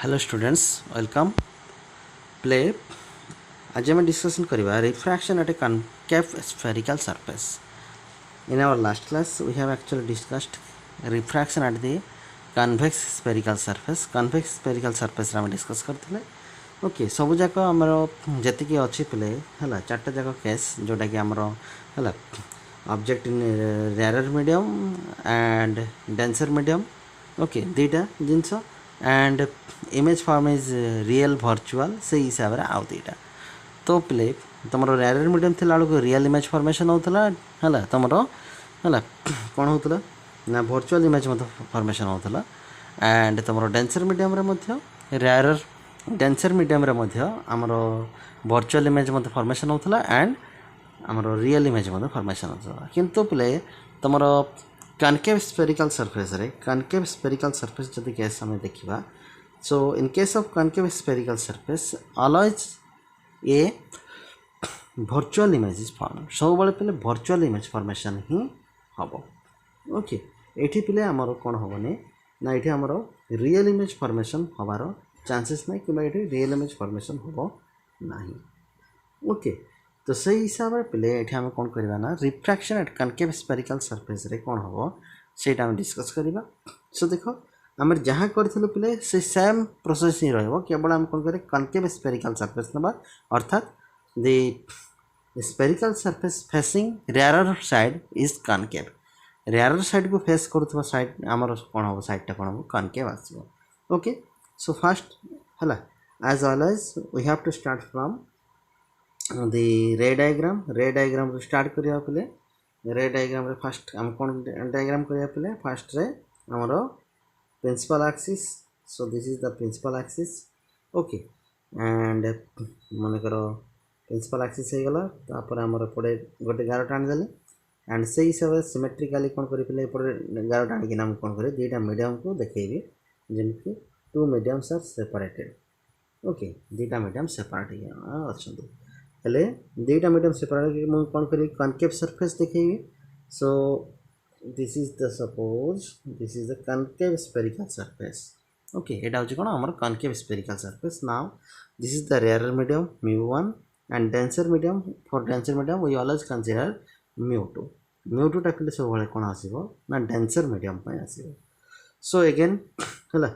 Hello students welcome play आज आम discussion करवा refraction at a concave spherical surface in our last class we have actually discussed refraction at the convex spherical surface आम discuss करते okay सब जाक आमर जी अच्छी प्ले है चार्टा जाक केस जोटा कि आमर है object in rare medium and denser medium okay दुईटा जिनस and image form is real virtual से हिसाब से आउ दुईटा तो प्ले तुम रेयर मीडियम थी बेलू रियल इमेज फॉर्मेशन होता है तुम है कौन होता ना वर्चुअल इमेज फॉर्मेशन होता एंड तुम denser medium rare denser medium आमर वर्चुअल इमेज फॉर्मेशन होता एंड आमर रियल इमेज फॉर्मेशन होता किंतु प्ले तुम कनकेव स्फेरिकल सरफेस जदि केस आम देखा so in case of concave spherical surface always a virtual image is form सब बड़े पे वर्चुअल इमेज फॉर्मेशन ही हम ओके ये पे आमर कौन हेनी ना ये आमर रियल इमेज फॉर्मेशन हबार चांसेस ना कि रियल इमेज फॉर्मेशन हम ना ओके तो सही हिसाब से पे ये आम कौन करवा ना refraction at concave spherical surface रे कौन हम से डिस्कस करवा सो देख आम जहाँ करूँ पे से सेम प्रोसेस ही केवल आम कौन करें कनकेव स्फेरिकल सरफेस ना अर्थात the spherical surface facing rare side is concave rare side को फेस करुवा साइड आमर कौन हम साइडटा कौन हम कनकेव आसो ओके सो फास्ट है as always we have to start from the ray diagram start करवा पे रे डायग्राम रे फास्ट आम कौन डायग्राम करवा पे फास्ट रे आमर principal axis so this is the principal axis okay and मनकर प्रिंसिपल एक्सिस हो गला तापर आमर एपटे गोटे गार टाणीदेले एंड से हिसाब से सिमेट्रिकाली कौन करें एपटे गार टाणिक आम कौन करें दुईटा मीडियम को देखेबी जमीक two mediums are separated okay दुईटा मीडियम सेपरेट अच्छा हेले दुईटा मीडियम सेपरेट मुझे कौन करी कनकेव सरफेस देखेबी so this is the suppose this is the concave spherical surface okay এটা হচ্ছে কোন আমার concave spherical surface now this is the rarer medium mu1 and denser medium for denser medium we always consider mu2 mu2 টা পিলে সবବେଳେ কোন আসিব না denser medium পাই আসিব so again হলা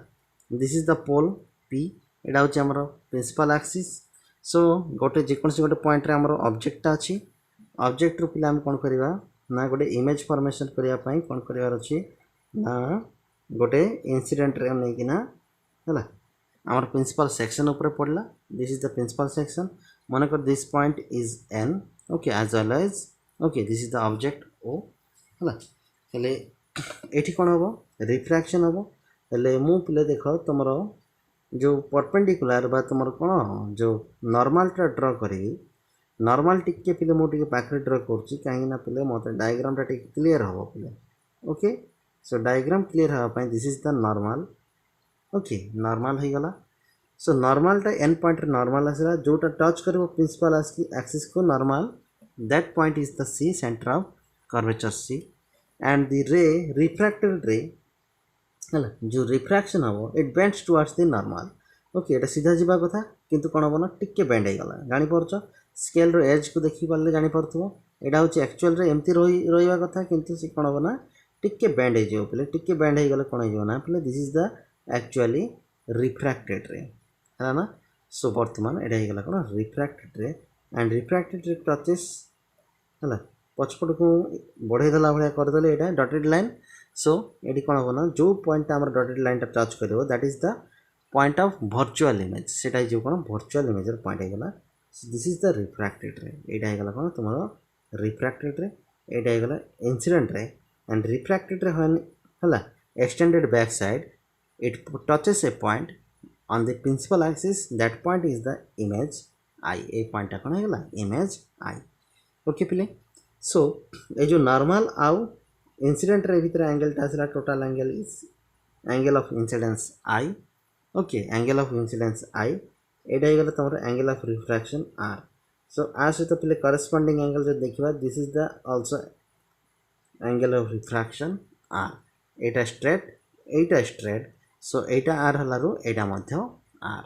this is the pole p এটা হচ্ছে আমার প্রিন্সিপাল axis so গোটে যে কোনসি গোটে পয়েন্ট রে আমার অবজেক্টটা আছে অবজেক্ট রু পিলে আমি কোন করিবা ना गोटे इमेज फॉर्मेशन करने कौन करार अच्छी ना गोटे इनसीडेंट रे नहीं कि ना है आमर प्रिंसिपल सेक्शन ऊपर पड़ला this is the principal section मन कर this point is N okay as well as okay this is the object O है ये कौन हम रिफ्रैक्शन हम हेले मु पे देख तुम जो परपेंडिकुलर बा तुम कौन जो नॉर्मलटा ड्र करी नॉर्मल टिके पे मुझे पाखे ड्र करुँच कहीं पे मत डायग्रामटा क्लीयर हम पे ओके सो डायग्राम क्लीयर हाँपाई this is the normal okay normal हो गला सो नॉर्मलटा एन पॉइंट नॉर्मल आसला जोटा टच कर प्रिंसिपल एक्सिस को normal that point is the C centre of curvature C and the ray refracted ray है जो रिफ्रैक्शन हम it bends towards the normal okay ये सीधा जावा कथा किंतु कौन हम ना टिके बेंड हो गला जानीपार स्केल रो एज को देखी पारे जानीपार यहाँ हूँ एक्चुअल एमती रहा कथा किंतु सी कौन हम ना टिके बेंड हो पे टिके बेंड हो गले कौन हो पे this is the actually refracted ray है ना सो बर्तमान यहाँ हो गला कौन रिफ्रैक्टेड रे एंड रिफ्रैक्टेड रे टचेस है पछपट को बढ़ईदेला भाया करदे यहाँ डटेड लाइन सो ये कौन हम ना जो पॉइंट आम डटेड लाइन टच कर that is the point of virtual image से जो कौन वर्चुअल इमेज पॉइंट हो गला दिस इज द रिफ्रैक्टेड रे यहाँ हो कौन तुम रिफ्रैक्टेड रे यहाँ हो गला incident ray and refracted ray है extended back side it touches a point on the principal axis that point is the image I a point कौन हो गला इमेज आई ओके पिले सो ये जो नॉर्मल आउ इंसिडेंट रे भीतर एंगलटा आसला total angle is angle of incidence I okay angle of incidence I एटा हो गला तुम angle of refraction R so आ सहित पे करस्पॉन्डिंग एंगल जो देखा this is the also angle of refraction R एटा स्ट्रेट सो एटा R हलारू Etah Madhya are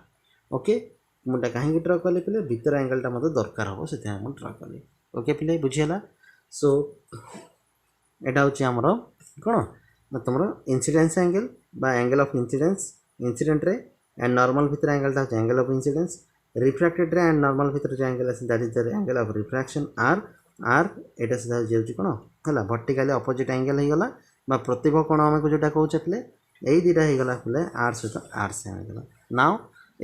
okay मुझे कहीं ड्र कली पे भितर एंगलटा मत दरकार हम से ड्र कली ओके पे बुझीगला सो एटा हूँ आमर कौन ना तुम इंसिडेंस एंगल बा angle of incidence incident ray and normal भितर एंगलटा हूँ angle of incidence refracted ray and normal भितर जो एंगल आसे that is the angle of refraction R R एटा सीधा जाऊँ कौन है वर्टिकली अपोजिट एंगल हो गला बा प्रतिभ कोण आमको जोटा कहूचे पे यही दुटा हो गला पे आर सहित आर सेम हो गला नाउ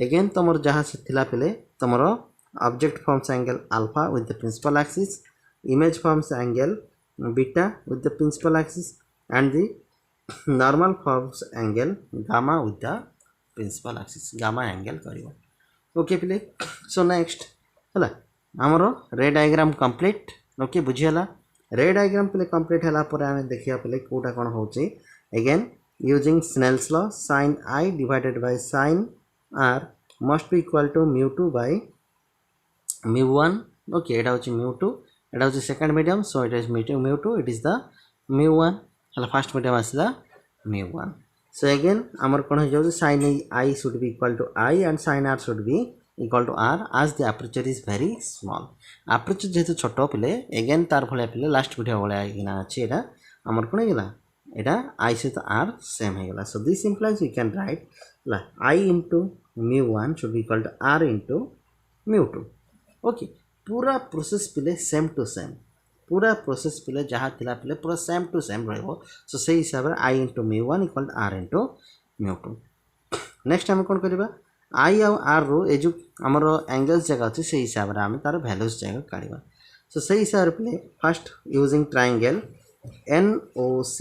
अगेन तुम जहाँ से थिला पे तुम object forms angle alpha with the principal axis image forms angle beta with the principal axis and the normal forms angle gamma with the principal axis gamma angle करियो okay पिले so next हला हमरो रे diagram complete okay बुझियला रे diagram पिले complete हला पर हम देखिया पिले कोटा कोन होची again using Snell's law sin I divided by sin r must be equal to mu2 by mu1 okay एटा होची mu2 एटा होची second medium so it is mu2 it is the mu1 हला फर्स्ट मीडियम आसला mu1 so again आमर कोन हो जाउ sin I should be equal to I and sin r should be equal to r as the aperture is very small aperture जेहेतु छोट पिले again तार भले पिले लास्ट वीडियो भले आइना अछि एटा आमर कोन गेला एटा I सहित r सेम हो गेला so this implies we can write ला I into mu1 should be equal to r into mu2 okay पूरा प्रोसेस पिले सेम टू सेम पूरा प्रोसेस पिले जहाँ थिला पिले पूरा सेम टू सेम रहबो सो से हिसाब रे I into mu1 equal to r into mu2 next हम कोन करबा I और r रो ए जो हमरो एंगल्स जगह अछि से हिसाब रे हम तार वैल्यूज जगह काढिबा सो से हिसाब रे पिले first using triangle NOC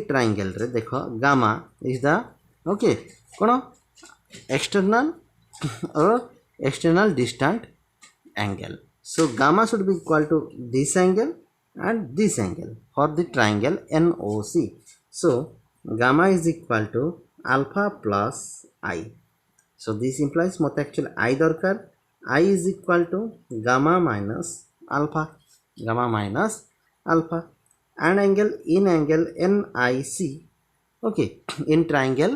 triangle रे देखो gamma is the okay cone external और external distant angle so gamma should be equal to this angle and this angle for the triangle NOC so gamma is equal to alpha plus I so this implies mot actually I darkar I is equal to gamma minus alpha and angle NIC okay in triangle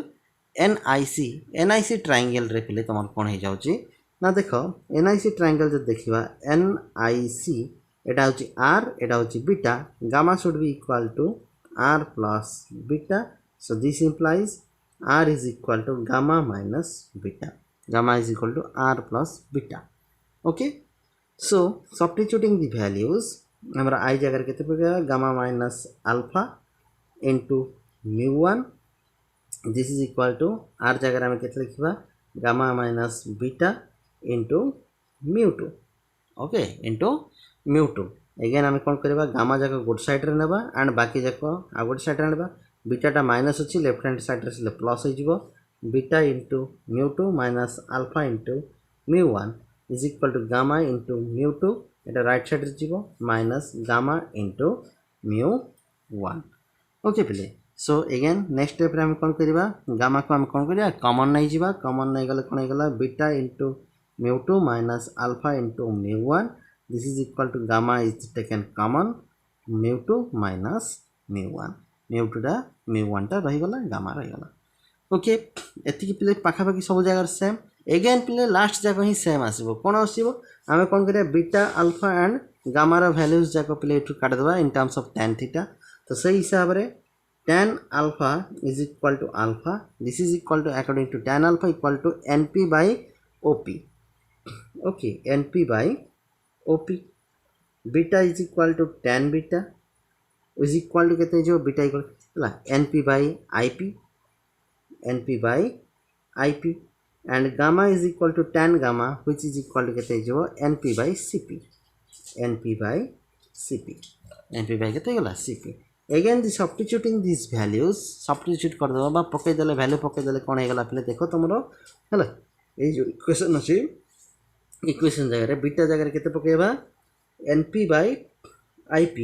NIC triangle रे पहले तुम कौन हो जाउची ना देख NIC triangle जो देखा NIC एटा हूँ R एटा हूँ beta gamma should be equal to R plus beta so this implies R is equal to gamma minus beta gamma is equal to R plus beta okay so substituting the values हमारा I जगह केते पड़ेगा gamma minus alpha into mu1 this is equal to R जगह में केते लिखबा gamma minus beta into mu2 okay into mu2 again आम कौन करबा गामा जाक गोट साइड रे नेबा एंड बाकी जाक आ गोट साइड रे नेबा बीटाटा माइनस अछि लेफ्ट हैंड साइड रे से प्लस हो जिवो beta into mu2 minus alpha into mu1 is equal to gamma into mu2 एटा राइट साइड रे जिवो minus gamma into mu1 okay प्ले सो अगेन नेक्स्ट स्टेप रे हम कौन करबा गामा को हम कौन करिया कॉमन नै जिबा कॉमन नै गले कोन गेला beta into mu2 minus alpha into mu1 this is equal to gamma is taken common mu2 minus mu1 mu2 टा mu1 टा रही गला gamma रही गला ओके एति की प्ले पाखा पाखी सब जगह सेम अगेन प्ले लास्ट जगह ही सेम आसीबो कोन आसीबो हमें कोन करिया बीटा अल्फा एंड गामा रा वैल्यूज जाको प्ले एटू काट देबा in terms of tan theta तो सही हिसाब रे tan alpha is equal to alpha this is equal to according to tan alpha equal to np by op okay np by op beta is equal to tan beta is equal to केते जो beta equal हला np by ip and gamma is equal to tan gamma which is equal to केते जो np by cp केते गला cp again the substituting these values substitute कर दबा बा पके देले वैल्यू पके देले कोन हे गला पले देखो तुमरो हला ए जो इक्वेशन अछि इक्वेशन जगह रे बीटा जगह रे केते पकेबा np by ip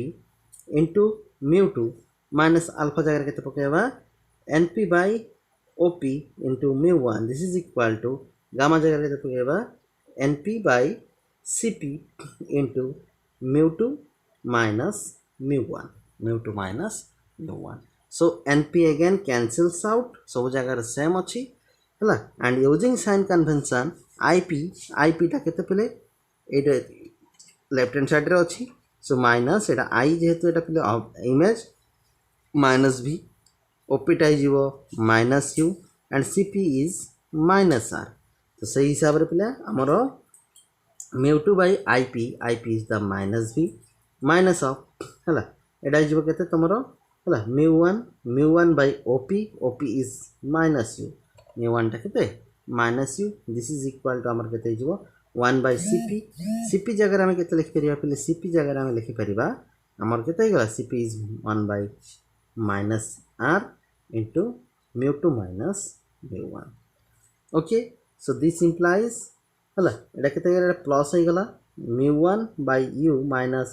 into mu2 minus alpha जगह रे केते पकेबा np by op into mu1 this is equal to gamma जगह रे केते पकेबा np by cp into mu2 minus mu1 mu2 minus mu1 so NP again cancels out सब जगह same अच्छी है and using sign convention IP टा केते पिले एटा लेफ्ट हैंड साइड रे अच्छी सो माइनस एटा I जेहेतु एटा पिले इमेज माइनस V OP टा हो minus U and CP is minus R तो सही हिसाब रे पिले हमर mu2 by IP is the minus V minus of है एटा हो केते तमरो है mu1 by OP is minus U mu1 टा केते minus U this is equal to हमर केते हो 1 by CP जगह हम केते लिखि परिबा पहिले CP जगह हम लिखि परिबा हमर केते गला CP is 1 by minus R into mu2 minus mu1 okay so this implies है एटा केते गला प्लस हो गला mu1 by U minus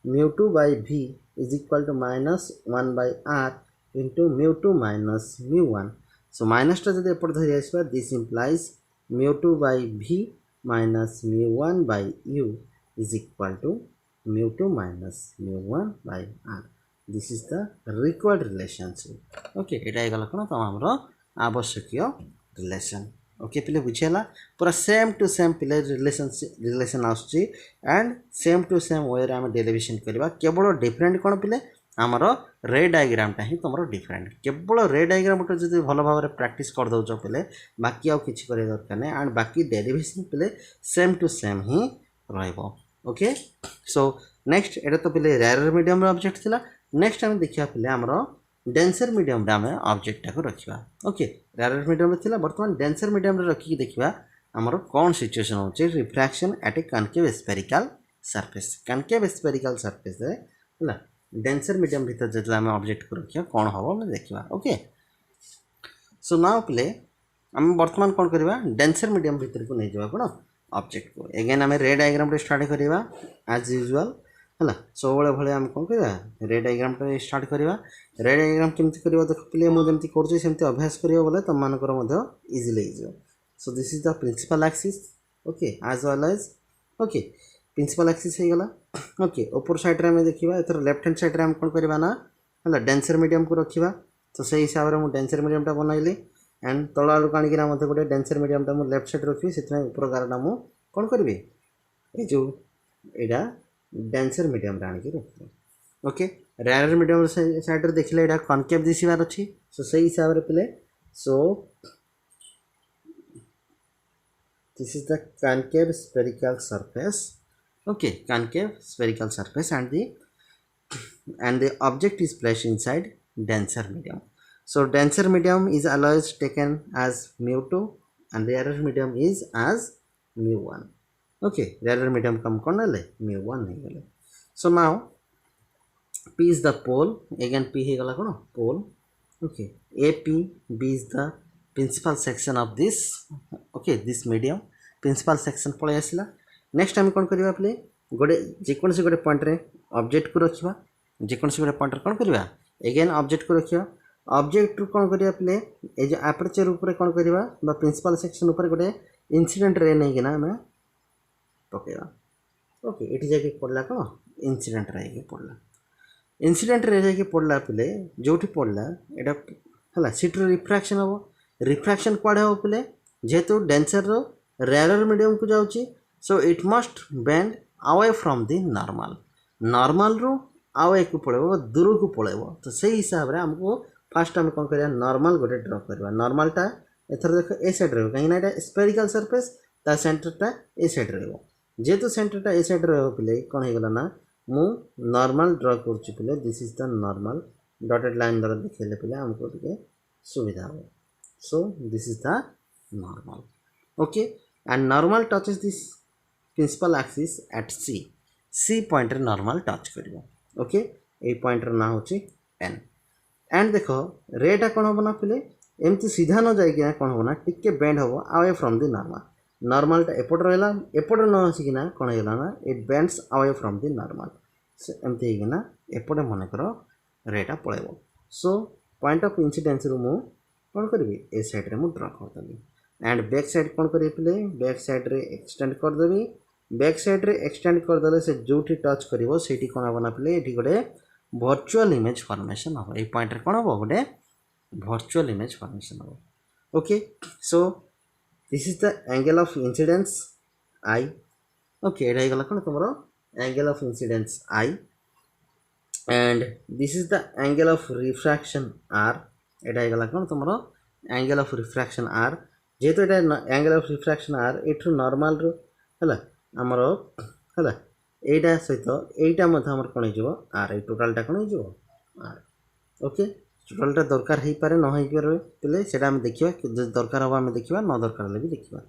mu2 by V is equal to minus 1 by R into mu2 minus mu1 so minus टा जदि एपट धरि आसीबा this implies mu2 by V minus mu1 by U is equal to mu2 minus mu1 by R this is the required relationship okay एटा गला कोन त हमरो आवश्यकीय relation okay पिले बुझेला पूरा same to same पिले रिलेशन आसुची and same to same way रे हम डेरिवेशन करबा केवल डिफरेंट कोन पिले हमरो रे डायग्राम ता ही तमरो डिफरेंट केवल रे डायग्राम उठ जदी भलो भाव रे प्रैक्टिस कर दउछ पिले बाकी आ किछि करे दरकार नै एंड बाकी डेरिवेशन पिले सेम टू सेम ही रहइबो ओके सो नेक्स्ट एटा तो पिले रेयर मीडियम रे ऑब्जेक्ट थिला नेक्स्ट हम देखिया पिले हमरो डेंसर मीडियम रे हम ऑब्जेक्ट को रखिबा ओके रेयर मीडियम रे थिला वर्तमान डेंसर मीडियम रे रखि देखिबा हमरो कोन सिचुएशन होचे refraction at a concave spherical surface रे हला डेंसर मीडियम भीतर जतला हम ऑब्जेक्ट को रखिया कोन हबो हम देखिबा ओके सो नाउ प्ले हम वर्तमान कोन करबा डेंसर मीडियम भीतर को नै जबा कोन ऑब्जेक्ट को अगेन हम रे डायग्राम रे स्टार्ट करबा एज यूजुअल है सब भाई आम कौन करवा रे डायग्राम स्टार्ट करवा रे डायग्राम केमती करवा देख पे मुझे करमती अभ्यास कर बोले तुम मानकर इजिली हो so this is the principal axis okay as well as okay principal axis हो गला ओके ऊपर साइड रे देखा एथर लेफ्ट हैंड साइड रे हम कौन करवा ना है डेंसर मीडियम को रखा तो से हिसाब से मुझे डेंसर मीडियम टा बनइली एंड तल आड़ का मत गोटे डेंसर मीडियम टा लेफ्ट साइड रखी से ऊपर गारटा मुझे कौन करी ये जो यहाँ डेंसर मीडियम रे आनिक रखते ओके रेयर मीडियम साइड रे देखले एटा कनकेव दिसिबार अछि सो सही हिसाब रे पिले so this is the concave spherical surface okay concave spherical surface and the object is placed inside denser medium so denser medium is always taken as mu2 and rare medium is as mu1 okay rare medium कम करना ले mu1 नहीं गले so now P is the pole again P he gala kono pole okay AP B is the principal section of this okay this medium principal section पळे आसिला next हम कोन करबा play गोटे जे कोन से गोटे पॉइंट रे ऑब्जेक्ट को रखिबा जे कोन से गोटे पॉइंट रे कोन करबा अगेन ऑब्जेक्ट को रखिबा ऑब्जेक्ट को कोन करबा प्ले ए जे एपर्चर ऊपर कोन करबा बा प्रिंसिपल सेक्शन ऊपर गोटे इंसिडेंट रे नै कि ना हम पकेवा ओके एठी जाके पड़ला कोन इंसिडेंट रे के पड़ला इंसिडेंट रे जाके पड़ला पिले जोठी पड़ला एटा हला सीट रे रिफ्रैक्शन क्वाड हो पिले जेतु डेंसर रो रेयर मीडियम को जाउची so it must bend away from the normal रो अवे को पळेबो दूर को पळेबो तो सही हिसाब रे हमको फर्स्ट हम कोन करिया नॉर्मल गोटे ड्रा करबा नॉर्मल टा एथर देखो ए साइड रे कहीं ना एटा स्फेरिकल सरफेस ता सेंटर टा ए साइड रे जेतु सेंटर टा ए साइड रे पिले कोन हे गला ना मु नॉर्मल ड्रा करछि पिले this is the normal dotted line द्वारा दिखेले पिले हमको टिके सुविधा हो so this is the normal okay and normal touches this principal axis at C point रे नॉर्मल टच करिवो ओके ए पॉइंट रे ना होछि एन एंड देखो रेटा कोन होबना पिले एमती सीधा न जाय कि कोन होबना टिके बेंड होबो अवे फ्रॉम द नॉर्मल टा एपट रहला एपट न आसी किना कोन हेला ना it bends away from the normal so एमती हे किना एपट मन करो रेटा पळेबो सो पॉइंट ऑफ इंसिडेंस रो मु कोन करबी ए साइड रे मु ड्रा कर दबी एंड बैक साइड कोन करी पिले बैक साइड रे एक्सटेंड कर देबी बैक साइड रे एक्सटेंड कर दले से जोठी टच करिवो सेठी कोन बना पिले एठी गोटे वर्चुअल इमेज फॉर्मेशन हम ए पॉइंट रे कोन हो गोटे वर्चुअल इमेज फॉर्मेशन हो okay so this is the angle of incidence I okay एटा गला कोन तमरो angle of incidence I and this is the angle of refraction r एटा गला कोन तमरो एंगल ऑफ रिफ्रैक्शन r जेतो एटा एंगल ऑफ रिफ्रैक्शन r एठु नॉर्मल रो हला हमरो हला एटा सहित एटा मध हमर कोन हिजो r ए टोटल टा कोन हिजो r ओके टोटल टा दरकार हे पारे न हे पारे पले सेटा हम देखिबा जे दरकार होबा हम देखिबा न दरकार ले भी देखिबा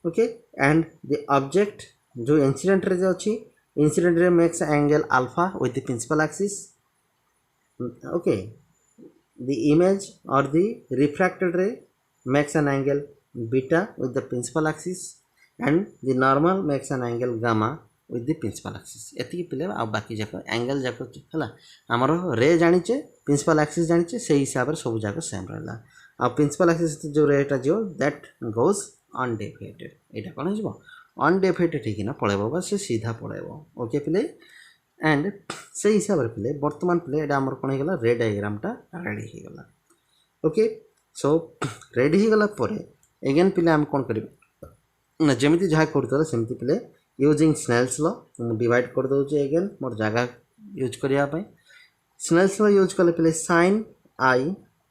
ओके एंड द ऑब्जेक्ट जो इंसिडेंट रे जे अछि incident ray makes angle alpha with the principal axis okay the image or the refracted ray makes an angle beta with the principal axis and the normal makes an angle gamma with the principal axis एति पिले आ बाकी जाको angle जाको हला हमरो रे जानिचे principal axis जानिचे से हिसाब रे सब जाको सेम रहला आ प्रिंसिपल एक्सिस जो रेटा जो दैट गोस अनडेफिएटेड एटा कोन हिजबो अनडेफिएटेड ठीक ना पळेबो बस से सीधा पळेबो ओके पिले एंड से हिसाब रे पिले वर्तमान पिले एटा हमर कोन हेगला रे डायग्राम टा रेडी हे गला ओके सो रेडी हे गला परे अगेन पिले हम कोन करिबे ना जेमिति जहा करतला सेमिति पिले यूजिंग स्नेल्स लॉ हम डिवाइड कर दउ जे अगेन मोर जगह यूज करिया पय स्नेल्स लॉ यूज करले पिले sin i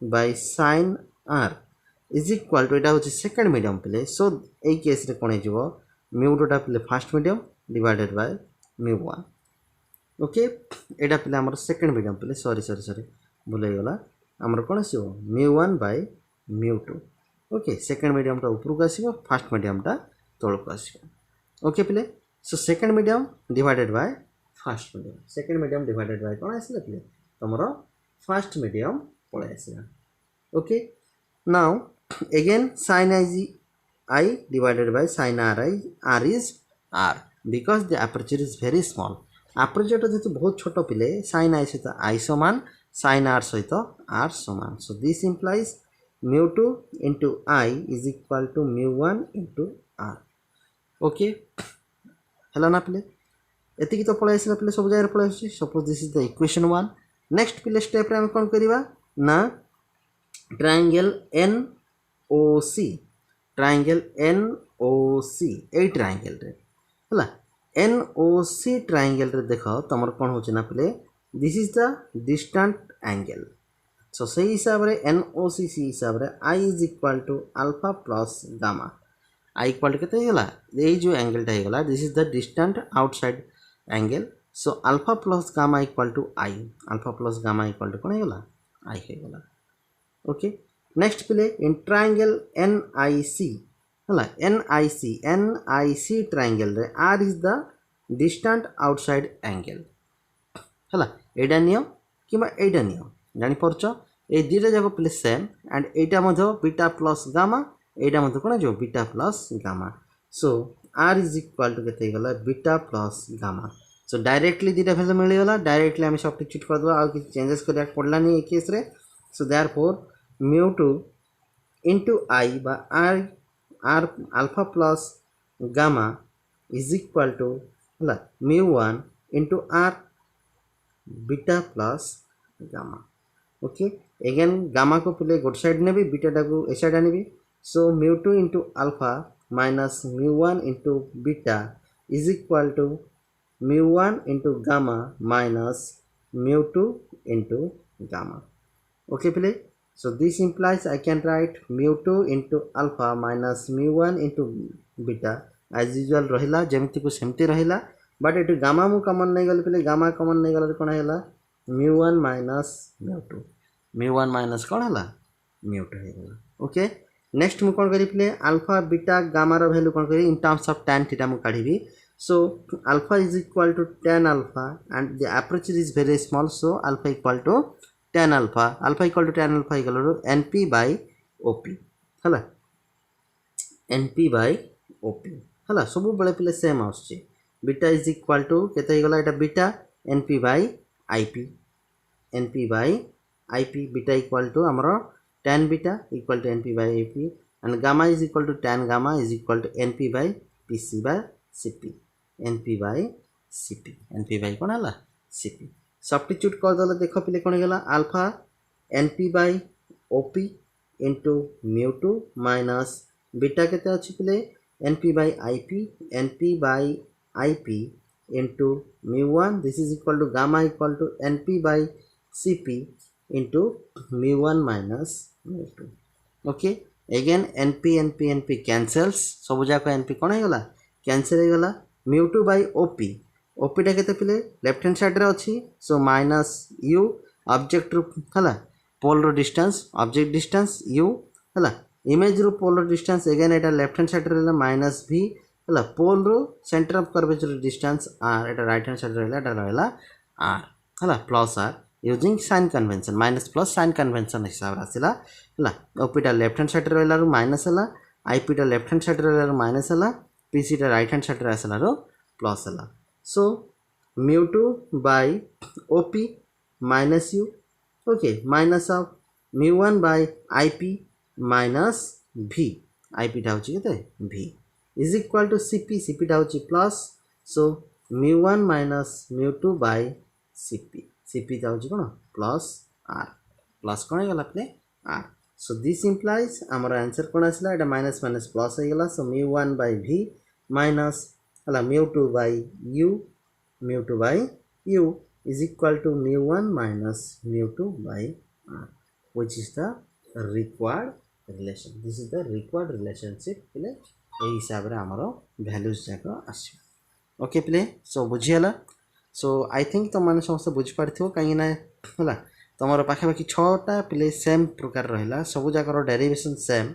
by sin r is equal to एटा होची सेकंड मीडियम पिले सो ए केस रे कोन हेजबो म्यू डॉट पिले first medium divided by mu 1 okay एटा पिले हमर सेकंड मीडियम पिले सॉरी भूल गला हमर कोन आसीबो mu 1 by mu 2 okay second medium टा ऊपर को आसीबो फर्स्ट मीडियम टा तळ को आसीबो ओके पिले so second medium divided by first medium second medium divided by कोन आसीला पिले तमरो फर्स्ट मीडियम पळे आसीला okay now again sin I divided by sin r is r because the aperture is very small aperture तो जेतु बहुत छोटो पिले sin I सहित I समान sin r सहित r समान so this implies mu 2 into I is equal to mu 1 into r okay हला ना पिले एति की तो पळे आसीला पिले सब जाय रे पळे आसी suppose this is the equation 1 next पिले स्टेप रे हम कोन करिवा ना ट्रायंगल NOC ट्रायंगल NOC ए ट्रायंगल रे हला NOC ट्रायंगल रे देखो तमर कोन होची ना पले this is the distant angle so सही हिसाब रे NOC सी हिसाब रे I is equal to alpha plus gamma I equal to केते होला ए जो एंगल टा हेगला this is the distant outside angle so alpha plus gamma equal to I alpha plus gamma equal to कोन हेगला I हेगला ओके नेक्स्ट पिले इन ट्रायंगल NIC हला NIC ट्रायंगल रे R is the distant outside angle हला एडा neo किबा एडा neo जानि परचो ए दिटा जाको पिले same and Etah मधो beta plus gamma एडा मधो कोन जो beta plus gamma so R is equal to केते गला beta plus gamma so directly दिटा वैल्यू मिली गला डायरेक्टली हम सब्स्टिट्यूट कर दो आ कि चेंजेस करिया पड़ला नहीं ए केस रे so therefore mu 2 into I by r alpha plus gamma is equal to mu 1 into r beta plus gamma okay again gamma को पहले गुड साइड ने भी बीटा टा को ए साइड आनी भी so mu 2 into alpha minus mu 1 into beta is equal to mu 1 into gamma minus mu 2 into gamma okay पहले so this implies I can write mu 2 into alpha minus mu 1 into beta as usual रहिला जेमति को सेमति रहिला but एटु gamma मु common नै गले पले gamma common नै गले कोन हैला mu 1 minus mu 1 minus कोन हैला mu 2 हैला ओके नेक्स्ट मु कोन करी पले अल्फा बीटा गामा रो वैल्यू कोन करी in terms of tan theta मु काढीबी so alpha is equal to tan alpha and the aperture is very small so alpha equal to tan alpha equal to tan alpha equal to np by op हला np by op हला सब बळे पिले same आछे beta is equal to केते हे गला एटा beta np by ip beta equal to हमरो tan beta equal to np by ip and gamma is equal to tan gamma is equal to np by pc by cp np by cp np by कोन हला cp substitute करदेले देख पे कौन होगा alpha N P by O P into mu two minus beta केते अच्छी पे N P by I P into mu one this is equal to gamma equal to N P by C P into mu one minus mu two okay again N P cancels सब जाक N P कौन होगा cancel हो गला mu two bye ओपीटा केते पिले left hand side रे अच्छी सो माइनस यू ऑब्जेक्ट रू हला पोल रो डिस्टेंस ऑब्जेक्ट डिस्टेंस यू हला इमेज रू पोल रो डिस्टेंस अगेन एटा लेफ्ट हैंड साइड रे माइनस भी हला पोल रो centre of curvature distance R एटा राइट हैंड साइड रे एटा रहला आर हला plus R using sign convention minus plus sign convention हिसाब रे आसिला हला ओपीटा लेफ्ट हैंड साइड रे रहला माइनस हला आईपीटा लेफ्ट हैंड साइड रे रहला माइनस हला पीसीटा राइट हैंड साइड रे आसिला रो प्लस हला so mu 2 by op minus u okay minus of mu 1 by ip minus v ip टा होची केते v is equal to cp टा होची plus so mu 1 minus mu 2 by cp टा होची कोन plus r plus कोन गला play r so this implies हमर answer कोन आसला एटा माइनस माइनस प्लस हो गला so mu 1 by v minus हला mu 2 by u is equal to mu 1 minus mu 2 by r which is the required relation. This is the required relationship प्ले ए हिसाब रे हमरो वैल्यूज जाक आसी ओके प्ले सो बुझियला सो आई थिंक तो माने समस्त बुझ पारथियो काई ना हला तमरो पाखे बाकी 6 टा प्ले सेम प्रकार रहला सब जाकर डेरिवेशन सेम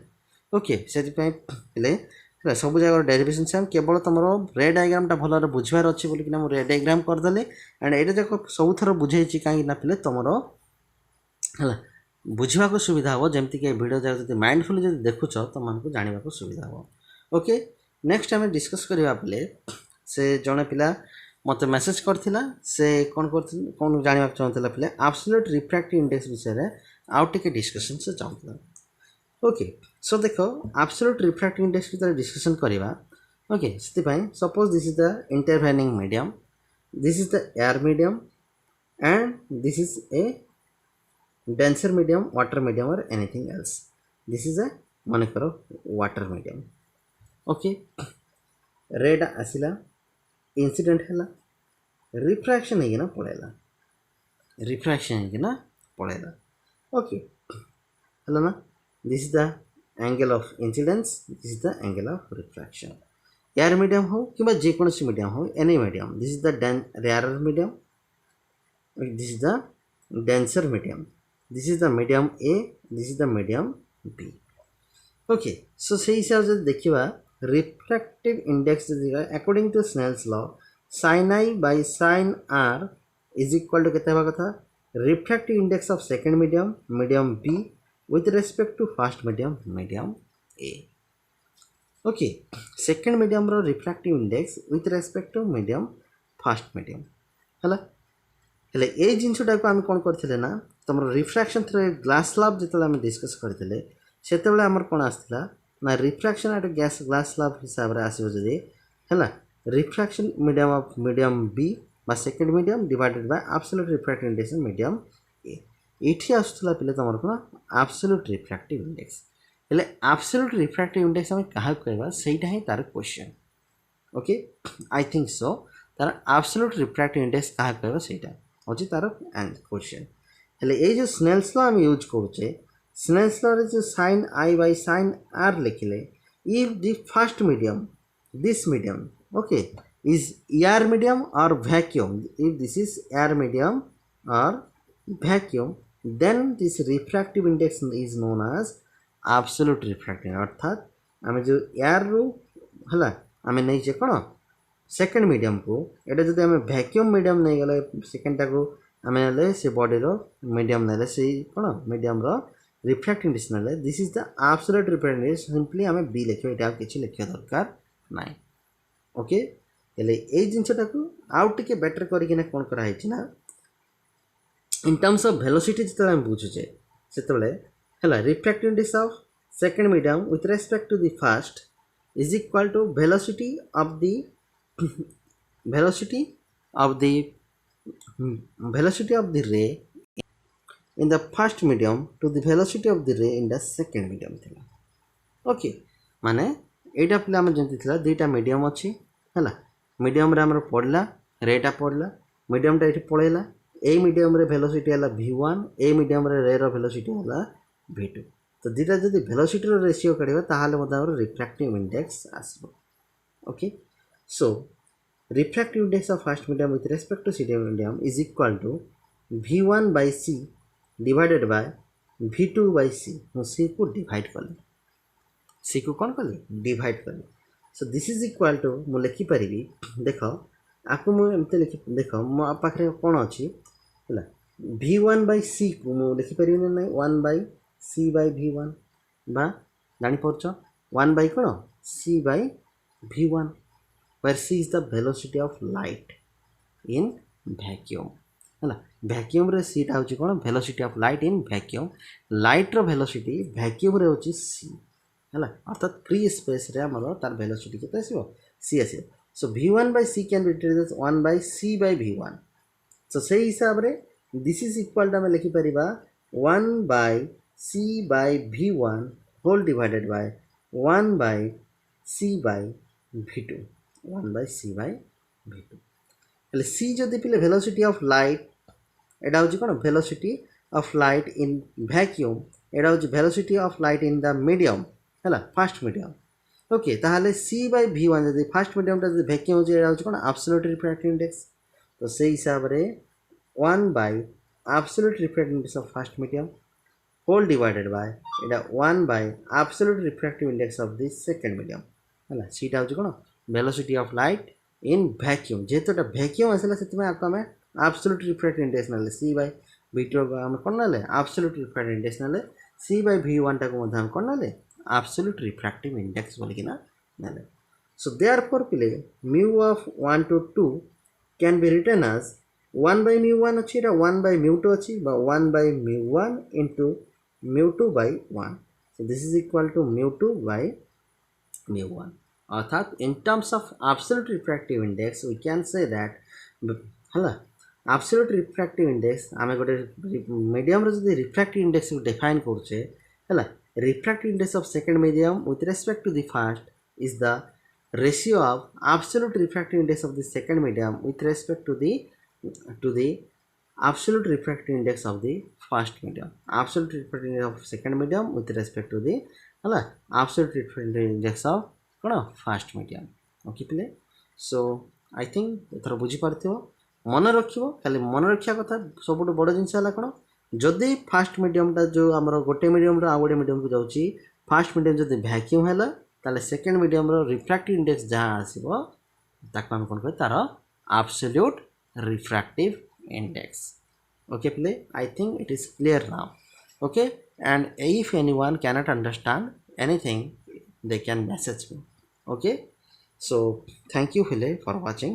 ओके सेति पय प्ले सब जगह डेरिवेशन सेम केवल तुम रे डायग्राम टा भल बुझार अच्छी बोलिक रे डायग्राम करदे एंड ये जाक सब थर बुझे कहीं पे तुम है बुझा को सुविधा हो जमती कि भिडियो जाक जो माइंडफुली जो देखुच तुमको जानवा को सुविधा हो ओके नेक्स्ट आम डिस्कस करवा पे से जड़े पिला मत मेसेज करथिला से कौन कौन जानवा चाहूला पे एब्सोल्यूट रिफ्रैक्टिव इंडेक्स विषय आउ टे डिस्कसन से चाहूला ओके सो देखो एब्सोल्यूट रिफ्रैक्टिव इंडेक्स की डिस्कशन करवा okay suppose this is the intervening medium this is the air medium and this is a denser medium water medium और anything else this is a मन करो water medium okay रेड आसला incident है refraction है पड़ेगा refraction है पड़ेगा ओके है ना this is the angle of incidence this is the angle of refraction air medium हो कि जेकोसी मीडियम हो any medium this is the rarer medium this is the denser medium this is the medium A this is the medium B okay so से हिसाब से देखिबा refractive index according to Snell's law sin I by sin R is equal to केते बा कथा refractive index of second medium B with respect to first medium A okay second medium row refractive index with respect to first medium हला हेले ए जिनसटा को हम कोन करथिले ना तमरो refraction through glass slab जेतले हम डिस्कस करथिले सेतेबेले हमर कोन आस्थिला ना रिफ्रैक्शन एट ग्लास स्लैब हिसाब रे आसीबो जदी हला रिफ्रैक्शन medium B बा second medium divided bye absolute refractive index medium A ये आसला पे तुम कौन एब्सोल्यूट रिफ्रैक्टिव इंडेक्स हेले एब्सोल्यूट रिफ्रैक्टिव इंडेक्स आम क्या कहवा सेटा ही तार question okay I think so तार एब्सोल्यूट रिफ्रैक्टिव इंडेक्स क्या कहवा सेटा अच्छी तार क्वेश्चन हेले ये जो स्नेल्स लॉ आम यूज करुचे स्नेल्स लॉ रे जो sin I by sin R लिखिले if the first medium this medium okay is air medium और vacuum if this is air medium और vacuum then this refractive index is known as absolute refractive अर्थात आम जो air रू है आम नहीं चे कौन सेकेंड मीडियम को एटा जब आम वैक्यूम मीडियम नहीं गले सेकेंड टाक आम ना से बॉडी रो मीडियम ना से कौन मीडियम रो रिफ्रैक्टिव इंडेक्स ना this is the absolute refractive index simply आम बी लिखियो एटा किछि लिखियो दरकार नाही ओके हेले ए जिंसटा को आउ टिके बेटर करिकिना कोन करा है ना in terms of velocity जिते हम बुझुचे सेतबेले हला refractive index of second medium with respect to the first is equal to velocity of the velocity of the ray in the first medium to the velocity of the ray in the second medium थिला okay माने एटा पिला हम जंती थिला दुईटा medium अछि हला medium रे हमर पड़ला रेटा पड़ला मीडियम टा एठी पळेला ए मीडियम रे वेलोसिटी हला v1 ए मीडियम रे रे रो वेलोसिटी हला v2 तो दुईटा जदी वेलोसिटी रो रेशियो कडिबा ताहाले मते हमर रिफ्रैक्टिव इंडेक्स आसबो okay so refractive index of first medium with respect to second medium is equal to v1 by c divided by v2 by c ମୁଁ c को divide कली c को कौन कली divide कली so this is equal to ମୁଁ लिखि परिबी देखो आकु ମୁଁ एमते लिखि देखो मो पाखरे कोन अछि हला v1 by c को ମୁଁ लिखि परिबी नै 1 by c by v1 बा जानि परछ 1 by cone c by v1 where c is the velocity of light in vacuum है vacuum रे c टा होची कोन velocity of light in vacuum light row velocity vacuum रे होची c है अर्थात फ्री स्पेस रे हमरो तार velocity केते आसीबो c आसीबो so v1 by c can be written as 1 by c by v1 so सेही हिसाब रे this is equal to हम लिखि परिबा 1 by c by v1 whole divided by 1 by c by v2 1 by c by v2 એટલે c যদি পিলে velocity of light এটা হচ্ছে কোন velocity of light in vacuum এটা হচ্ছে velocity of light in the medium হলা ফার্স্ট মিডিয়াম ওকে তাহলে c by v1 যদি ফার্স্ট মিডিয়ামটা যদি ভ্যাকুয়াম হচ্ছে এটা হচ্ছে কোন absolute refractive index তো সেই হিসাবে 1 by absolute refractive index of first medium whole divided by এটা 1 by absolute refractive index of the second medium হলা সেটা হচ্ছে কোন velocity of light in vacuum যেহেতুটা ভ্যাকুয়াম আসলে সেতমে আপকা আমি absolute refractive index নালে c by v2 हम কোন নালে absolute refractive index নালে c by v1 টা को मध्य हम कोन नाले absolute refractive index बोली कि ना नाले so therefore पिले mu of 1 to 2 can be written as 1 by mu1 अछि एटा 1 by mu2 अछि बा 1 by mu1 into mu2 by 1 so this is equal to mu2 by mu1 अर्थात in terms of absolute refractive index we can say that हला absolute refractive index आमे गोटे medium रे जदी refractive index को define करछे हला refractive index of second medium with respect to the first is the ratio of absolute refractive index of the second medium with respect to the absolute refractive index of the first medium absolute refractive index of second medium with respect to the हला absolute refractive index of cone first medium okay पिले सो I think एथर बुझी पारथिबो मन रखिबो खाली मन रखिया कथा सबुट बड़ जिंस हला कोन जदी फर्स्ट मीडियम टा जो हमर गोटे मीडियम रो आगोटे मीडियम को जाउची फर्स्ट मीडियम जदी वैक्यूम हला ताले सेकंड मीडियम रो रिफ्रैक्टिव इंडेक्स जहां आसीबो ताको हम कोन कहि तारो एब्सोल्यूट रिफ्रैक्टिव इंडेक्स ओके प्ले I think it is clear now okay and if anyone cannot understand anything they can message me okay so thank you Phile for watching